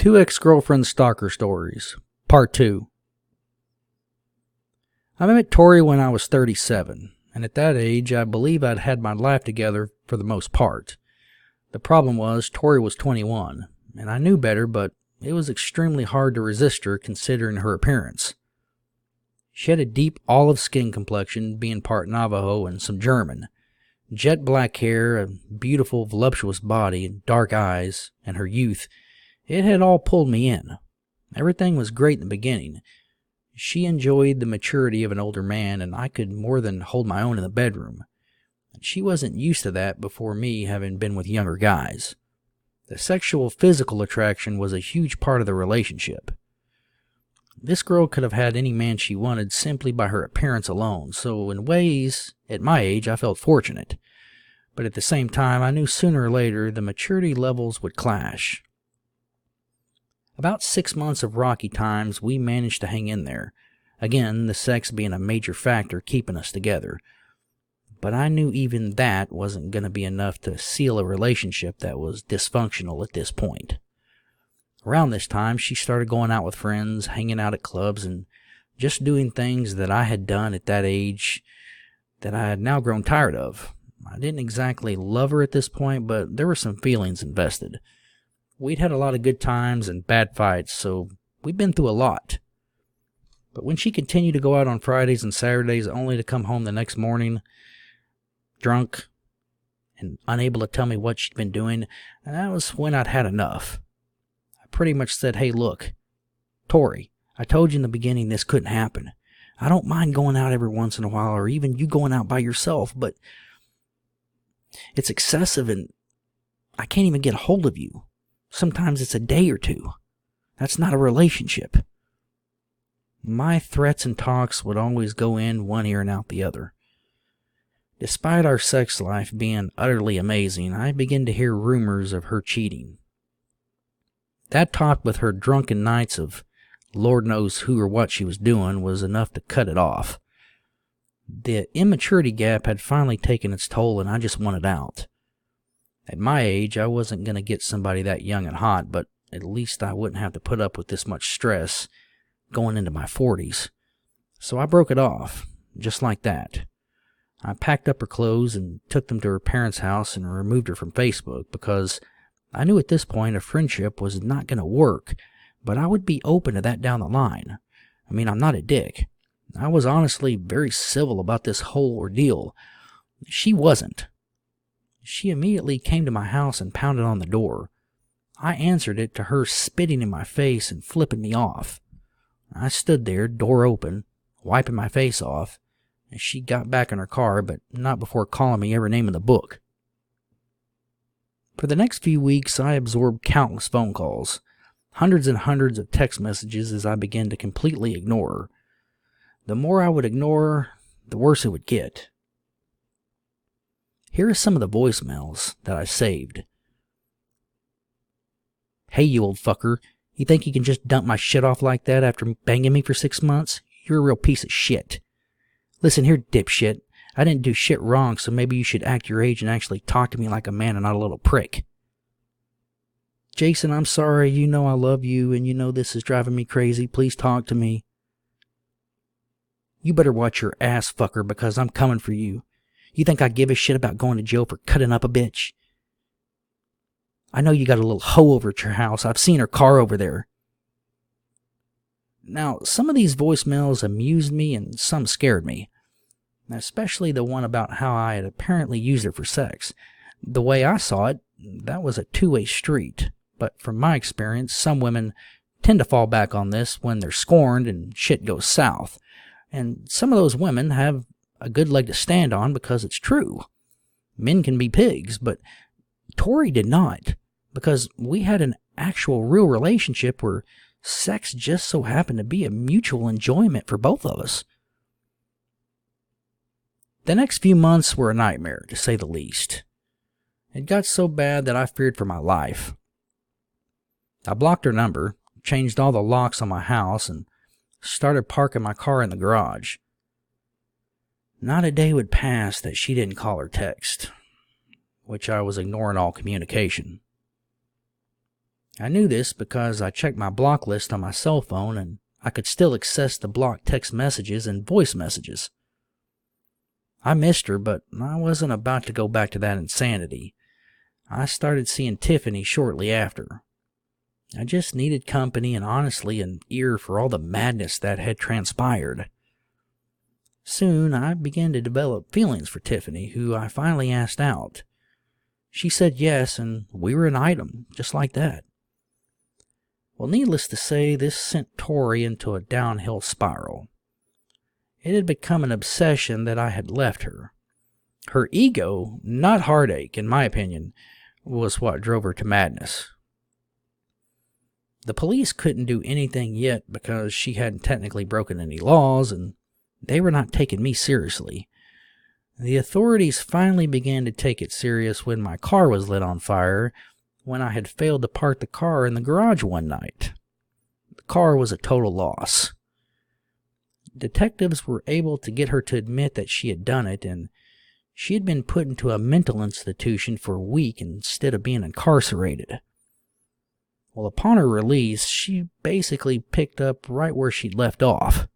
Two ex-girlfriend stalker stories, part 2. I met Tori when I was 37, and at that age I believe I'd had my life together for the most part. The problem was Tori was 21, and I knew better, but it was extremely hard to resist her considering her appearance. She had a deep olive skin complexion, being part Navajo and some German, jet black hair, a beautiful voluptuous body, and dark eyes, and her youth. It had all pulled me in. Everything was great in the beginning. She enjoyed the maturity of an older man, and I could more than hold my own in the bedroom. She wasn't used to that before me, having been with younger guys. The sexual physical attraction was a huge part of the relationship. This girl could have had any man she wanted simply by her appearance alone, so in ways, at my age, I felt fortunate. But at the same time, I knew sooner or later the maturity levels would clash. About 6 months of rocky times, we managed to hang in there. Again, the sex being a major factor keeping us together. But I knew even that wasn't going to be enough to seal a relationship that was dysfunctional at this point. Around this time, she started going out with friends, hanging out at clubs, and just doing things that I had done at that age that I had now grown tired of. I didn't exactly love her at this point, but there were some feelings invested. We'd had a lot of good times and bad fights, so we'd been through a lot. But when she continued to go out on Fridays and Saturdays only to come home the next morning, drunk, and unable to tell me what she'd been doing, that was when I'd had enough. I pretty much said, "Hey, look, Tori, I told you in the beginning this couldn't happen. I don't mind going out every once in a while, or even you going out by yourself, but it's excessive and I can't even get a hold of you. Sometimes it's a day or two. That's not a relationship." My threats and talks would always go in one ear and out the other. Despite our sex life being utterly amazing, I began to hear rumors of her cheating. That talk with her drunken nights of Lord knows who or what she was doing was enough to cut it off. The immaturity gap had finally taken its toll, and I just wanted out. At my age, I wasn't going to get somebody that young and hot, but at least I wouldn't have to put up with this much stress going into my 40s. So I broke it off, just like that. I packed up her clothes and took them to her parents' house and removed her from Facebook because I knew at this point a friendship was not going to work, but I would be open to that down the line. I mean, I'm not a dick. I was honestly very civil about this whole ordeal. She wasn't. She immediately came to my house and pounded on the door. I answered it to her spitting in my face and flipping me off. I stood there, door open, wiping my face off, and she got back in her car, but not before calling me every name in the book. For the next few weeks, I absorbed countless phone calls, hundreds and hundreds of text messages as I began to completely ignore her. The more I would ignore her, the worse it would get. Here are some of the voicemails that I saved. "Hey, you old fucker. You think you can just dump my shit off like that after banging me for 6 months? You're a real piece of shit. Listen here, dipshit. I didn't do shit wrong, so maybe you should act your age and actually talk to me like a man and not a little prick. Jason, I'm sorry. You know I love you, and you know this is driving me crazy. Please talk to me. You better watch your ass, fucker, because I'm coming for you. You think I give a shit about going to jail for cutting up a bitch? I know you got a little hoe over at your house. I've seen her car over there." Now, some of these voicemails amused me and some scared me, especially the one about how I had apparently used her for sex. The way I saw it, that was a two-way street, but from my experience, some women tend to fall back on this when they're scorned and shit goes south, and some of those women have a good leg to stand on because it's true. Men can be pigs, but Tori did not, because we had an actual real relationship where sex just so happened to be a mutual enjoyment for both of us. The next few months were a nightmare, to say the least. It got so bad that I feared for my life. I blocked her number, changed all the locks on my house, and started parking my car in the garage. Not a day would pass that she didn't call or text, which I was ignoring all communication. I knew this because I checked my block list on my cell phone and I could still access the blocked text messages and voice messages. I missed her, but I wasn't about to go back to that insanity. I started seeing Tiffany shortly after. I just needed company and honestly an ear for all the madness that had transpired. Soon I began to develop feelings for Tiffany, who I finally asked out. She said yes, and we were an item, just like that. Well, needless to say, this sent Tori into a downhill spiral. It had become an obsession that I had left her. Her ego, not heartache, in my opinion, was what drove her to madness. The police couldn't do anything yet because she hadn't technically broken any laws, and they were not taking me seriously. The authorities finally began to take it serious when my car was lit on fire, when I had failed to park the car in the garage one night. The car was a total loss. Detectives were able to get her to admit that she had done it, and she had been put into a mental institution for a week instead of being incarcerated. Well, upon her release, she basically picked up right where she'd left off.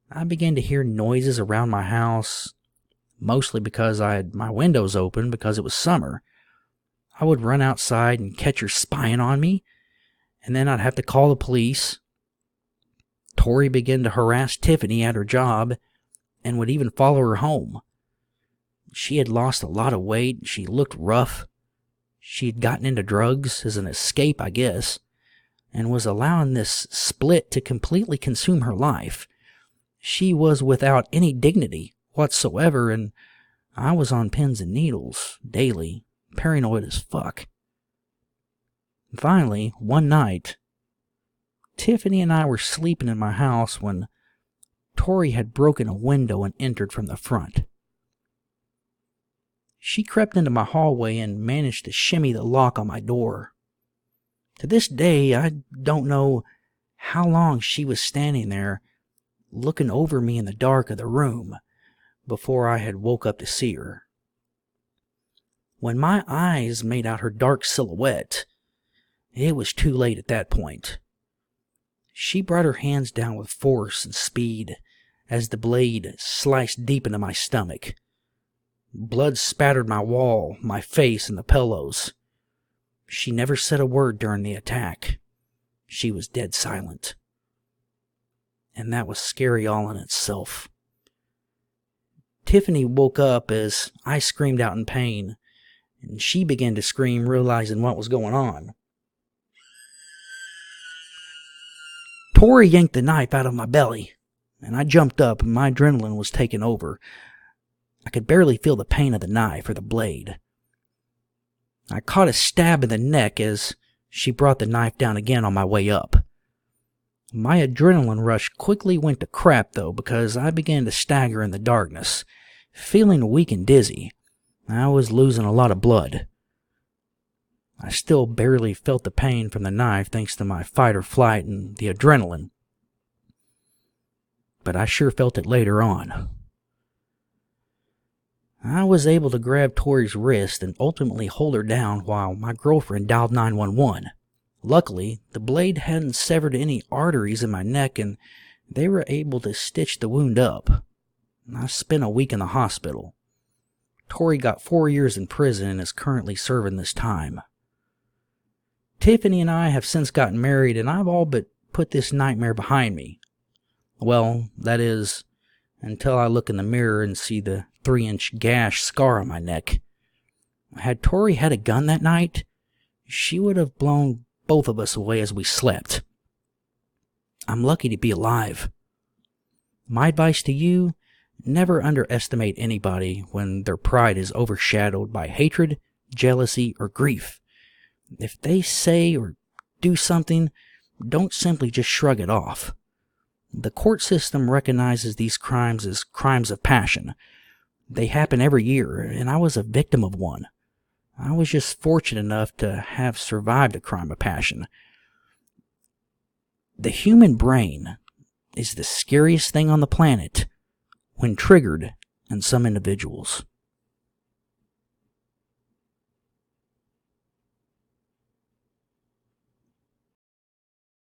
I began to hear noises around my house, mostly because I had my windows open because it was summer. I would run outside and catch her spying on me, and then I'd have to call the police. Tori began to harass Tiffany at her job and would even follow her home. She had lost a lot of weight, she looked rough. She had gotten into drugs as an escape, I guess, and was allowing this split to completely consume her life. She was without any dignity whatsoever, and I was on pins and needles daily, paranoid as fuck. Finally, one night, Tiffany and I were sleeping in my house when Tori had broken a window and entered from the front. She crept into my hallway and managed to shimmy the lock on my door. To this day, I don't know how long she was standing there, looking over me in the dark of the room, before I had woke up to see her. When my eyes made out her dark silhouette, it was too late at that point. She brought her hands down with force and speed as the blade sliced deep into my stomach. Blood spattered my wall, my face, and the pillows. She never said a word during the attack. She was dead silent. And that was scary all in itself. Tiffany woke up as I screamed out in pain, and she began to scream, realizing what was going on. Tori yanked the knife out of my belly, and I jumped up and my adrenaline was taking over. I could barely feel the pain of the knife or the blade. I caught a stab in the neck as she brought the knife down again on my way up. My adrenaline rush quickly went to crap though, because I began to stagger in the darkness, feeling weak and dizzy. I was losing a lot of blood. I still barely felt the pain from the knife thanks to my fight or flight and the adrenaline. But I sure felt it later on. I was able to grab Tori's wrist and ultimately hold her down while my girlfriend dialed 911. Luckily, the blade hadn't severed any arteries in my neck and they were able to stitch the wound up. I spent a week in the hospital. Tori got 4 years in prison and is currently serving this time. Tiffany and I have since gotten married and I've all but put this nightmare behind me. Well, that is, until I look in the mirror and see the 3-inch gash scar on my neck. Had Tori had a gun that night, she would have blown both of us away as we slept. I'm lucky to be alive. My advice to you, never underestimate anybody when their pride is overshadowed by hatred, jealousy, or grief. If they say or do something, don't simply just shrug it off. The court system recognizes these crimes as crimes of passion. They happen every year, and I was a victim of one. I was just fortunate enough to have survived a crime of passion. The human brain is the scariest thing on the planet when triggered in some individuals.